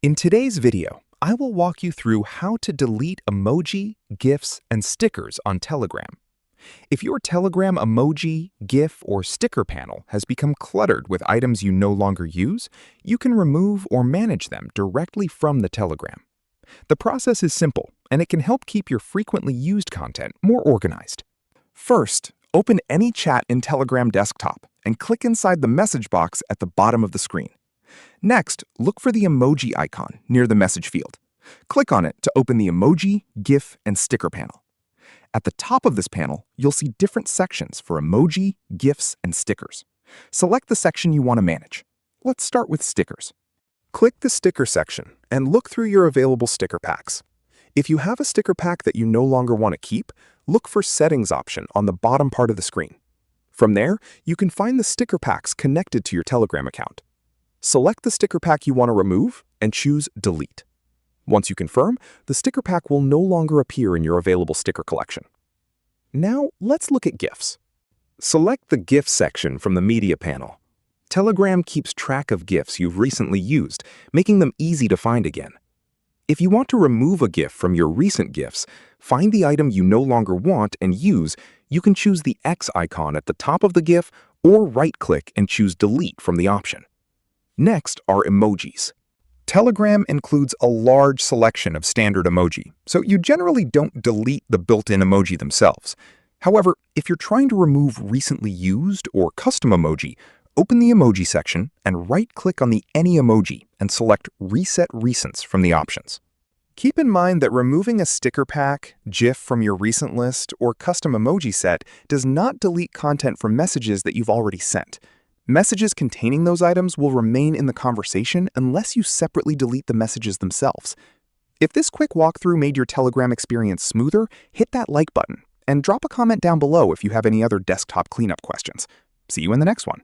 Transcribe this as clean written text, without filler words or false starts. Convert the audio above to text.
In today's video, I will walk you through how to delete emoji, GIFs, and stickers on Telegram. If your Telegram emoji, GIF, or sticker panel has become cluttered with items you no longer use, you can remove or manage them directly from the Telegram. The process is simple, and it can help keep your frequently used content more organized. First, open any chat in Telegram desktop and click inside the message box at the bottom of the screen. Next, look for the emoji icon near the message field. Click on it to open the emoji, GIF, and sticker panel. At the top of this panel, you'll see different sections for emoji, GIFs, and stickers. Select the section you want to manage. Let's start with stickers. Click the sticker section and look through your available sticker packs. If you have a sticker pack that you no longer want to keep, look for Settings option on the bottom part of the screen. From there, you can find the sticker packs connected to your Telegram account. Select the sticker pack you want to remove and choose Delete. Once you confirm, the sticker pack will no longer appear in your available sticker collection. Now, let's look at GIFs. Select the GIF section from the Media panel. Telegram keeps track of GIFs you've recently used, making them easy to find again. If you want to remove a GIF from your recent GIFs, find the item you no longer want and use. You can choose the X icon at the top of the GIF or right-click and choose Delete from the option. Next are emojis. Telegram includes a large selection of standard emoji, so you generally don't delete the built-in emoji themselves. However, if you're trying to remove recently used or custom emoji, open the emoji section and right-click on the Any Emoji and select Reset Recents from the options. Keep in mind that removing a sticker pack, GIF from your recent list, or custom emoji set does not delete content from messages that you've already sent. Messages containing those items will remain in the conversation unless you separately delete the messages themselves. If this quick walkthrough made your Telegram experience smoother, hit that like button and drop a comment down below if you have any other desktop cleanup questions. See you in the next one.